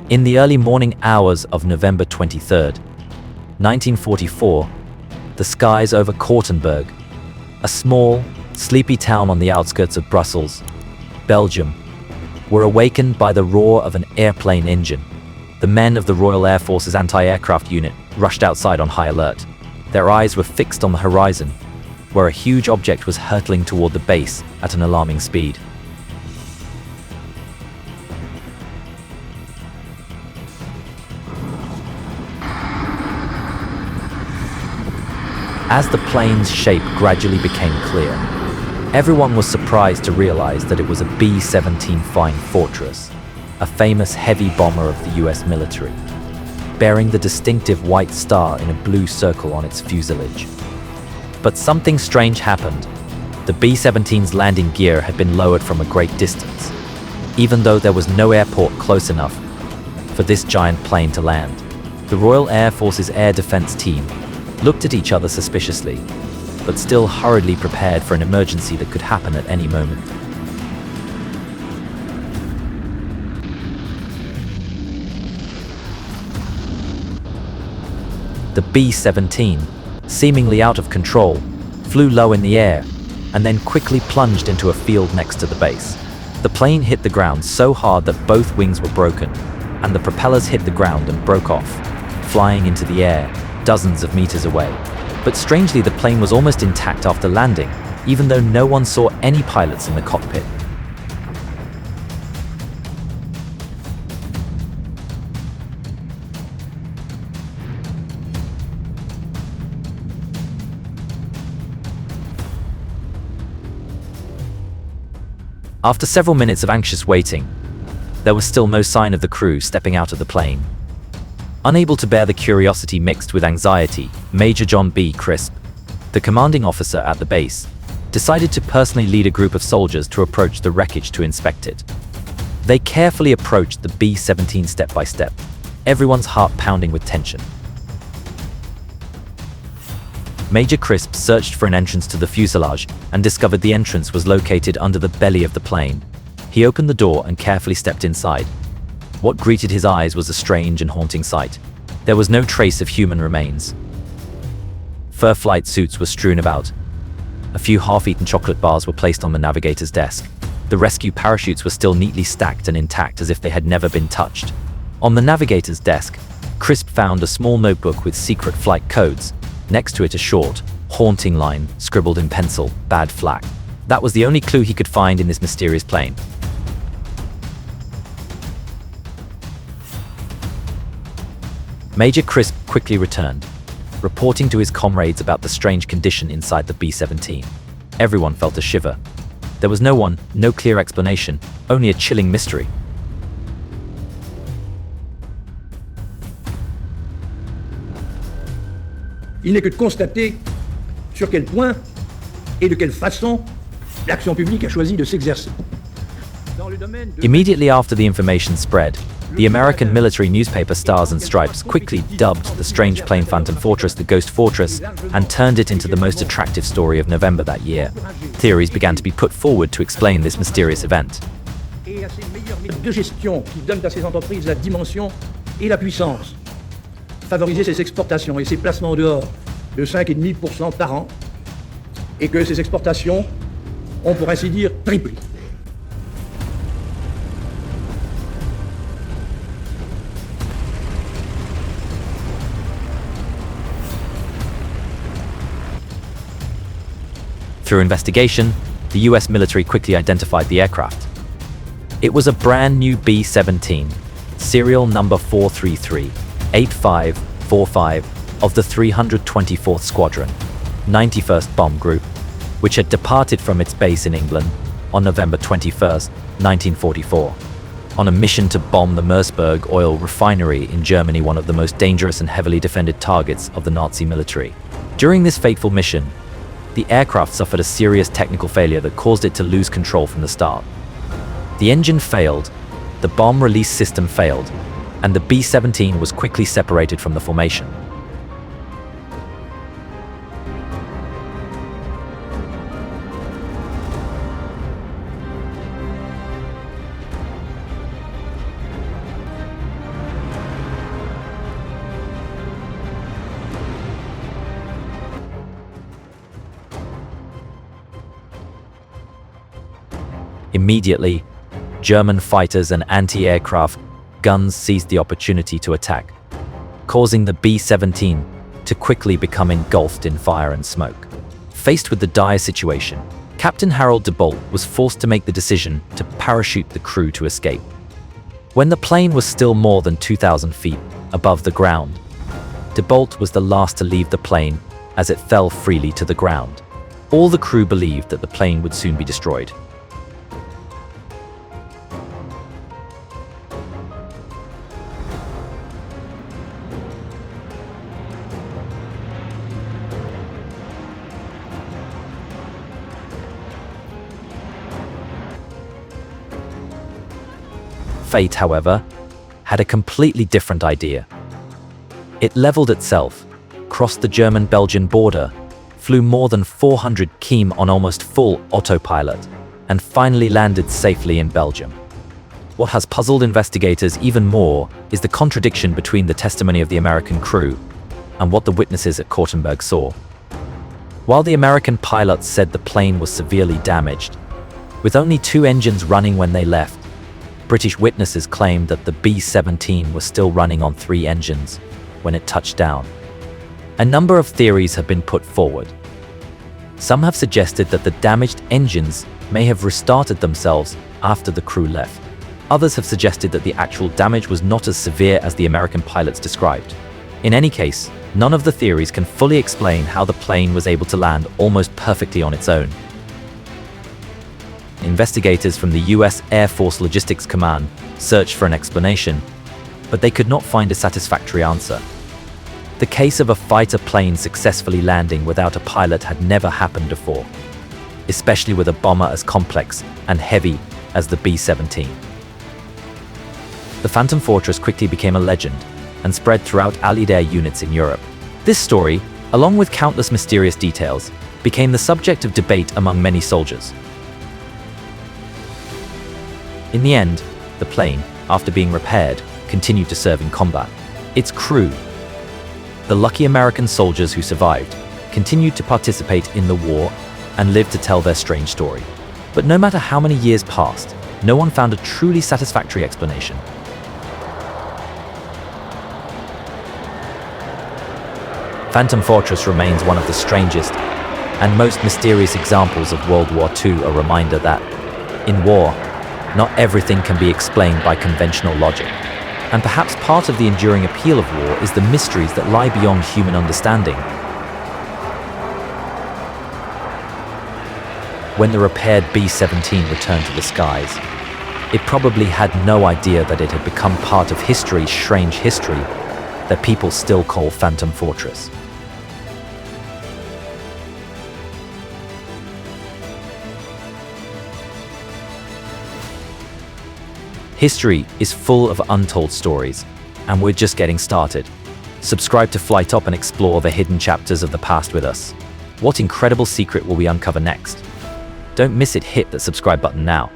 In the early morning hours of November 23, 1944, the skies over Kortenberg, a small, sleepy town on the outskirts of Brussels, Belgium, were awakened by the roar of an airplane engine. The men of the Royal Air Force's anti-aircraft unit rushed outside on high alert. Their eyes were fixed on the horizon, where a huge object was hurtling toward the base at an alarming speed. As the plane's shape gradually became clear, everyone was surprised to realize that it was a B-17 Flying Fortress, a famous heavy bomber of the US military, bearing the distinctive white star in a blue circle on its fuselage. But something strange happened. The B-17's landing gear had been lowered from a great distance, even though there was no airport close enough for this giant plane to land. The Royal Air Force's air defense team looked at each other suspiciously, but still hurriedly prepared for an emergency that could happen at any moment. The B-17, seemingly out of control, flew low in the air and then quickly plunged into a field next to the base. The plane hit the ground so hard that both wings were broken, and the propellers hit the ground and broke off, flying into the air dozens of meters away. But strangely, the plane was almost intact after landing, even though no one saw any pilots in the cockpit. After several minutes of anxious waiting, there was still no sign of the crew stepping out of the plane. Unable to bear the curiosity mixed with anxiety, Major John B. Crisp, the commanding officer at the base, decided to personally lead a group of soldiers to approach the wreckage to inspect it. They carefully approached the B-17 step by step, everyone's heart pounding with tension. Major Crisp searched for an entrance to the fuselage and discovered the entrance was located under the belly of the plane. He opened the door and carefully stepped inside. What greeted his eyes was a strange and haunting sight. There was no trace of human remains. Fur flight suits were strewn about. A few half-eaten chocolate bars were placed on the navigator's desk. The rescue parachutes were still neatly stacked and intact as if they had never been touched. On the navigator's desk, Crisp found a small notebook with secret flight codes. Next to it, a short, haunting line scribbled in pencil, "Bad Flak." That was the only clue he could find in this mysterious plane. Major Crisp quickly returned, reporting to his comrades about the strange condition inside the B-17. Everyone felt a shiver. There was no clear explanation, only a chilling mystery. Il n'est que de constater sur quel point et de quelle façon l'action publique a choisi de s'exercer. Immediately after the information spread, the American military newspaper Stars and Stripes quickly dubbed the strange plane Phantom Fortress the Ghost Fortress and turned it into the most attractive story of November that year. Theories began to be put forward to explain this mysterious event. De gestion qui donnent à ces entreprises la dimension et la puissance. Favoriser ses exportations et ses placements en dehors de 5,5% par an, et que ces exportations ont, pour ainsi dire, triplé. Through investigation, the US military quickly identified the aircraft. It was a brand new B-17, serial number 433-8545 of the 324th Squadron, 91st Bomb Group, which had departed from its base in England on November 21, 1944, on a mission to bomb the Merseburg oil refinery in Germany, one of the most dangerous and heavily defended targets of the Nazi military. During this fateful mission, the aircraft suffered a serious technical failure that caused it to lose control from the start. The engine failed, the bomb release system failed, and the B-17 was quickly separated from the formation. Immediately, German fighters and anti-aircraft guns seized the opportunity to attack, causing the B-17 to quickly become engulfed in fire and smoke. Faced with the dire situation, Captain Harold de Bolt was forced to make the decision to parachute the crew to escape. When the plane was still more than 2,000 feet above the ground, de Bolt was the last to leave the plane as it fell freely to the ground. All the crew believed that the plane would soon be destroyed. Fate, however, had a completely different idea. It leveled itself, crossed the German-Belgian border, flew more than 400 km on almost full autopilot, and finally landed safely in Belgium. What has puzzled investigators even more is the contradiction between the testimony of the American crew and what the witnesses at Kortenberg saw. While the American pilots said the plane was severely damaged, with only 2 engines running when they left, British witnesses claimed that the B-17 was still running on 3 engines when it touched down. A number of theories have been put forward. Some have suggested that the damaged engines may have restarted themselves after the crew left. Others have suggested that the actual damage was not as severe as the American pilots described. In any case, none of the theories can fully explain how the plane was able to land almost perfectly on its own. Investigators from the US Air Force Logistics Command searched for an explanation, but they could not find a satisfactory answer. The case of a fighter plane successfully landing without a pilot had never happened before, especially with a bomber as complex and heavy as the B-17. The Phantom Fortress quickly became a legend and spread throughout Allied air units in Europe. This story, along with countless mysterious details, became the subject of debate among many soldiers. In the end, the plane, after being repaired, continued to serve in combat. Its crew, the lucky American soldiers who survived, continued to participate in the war and lived to tell their strange story. But no matter how many years passed, no one found a truly satisfactory explanation. Phantom Fortress remains one of the strangest and most mysterious examples of World War II, a reminder that, in war, not everything can be explained by conventional logic. And perhaps part of the enduring appeal of war is the mysteries that lie beyond human understanding. When the repaired B-17 returned to the skies, it probably had no idea that it had become part of history's strange history that people still call Phantom Fortress. History is full of untold stories, and we're just getting started. Subscribe to FLYTOP and explore the hidden chapters of the past with us. What incredible secret will we uncover next? Don't miss it, hit that subscribe button now.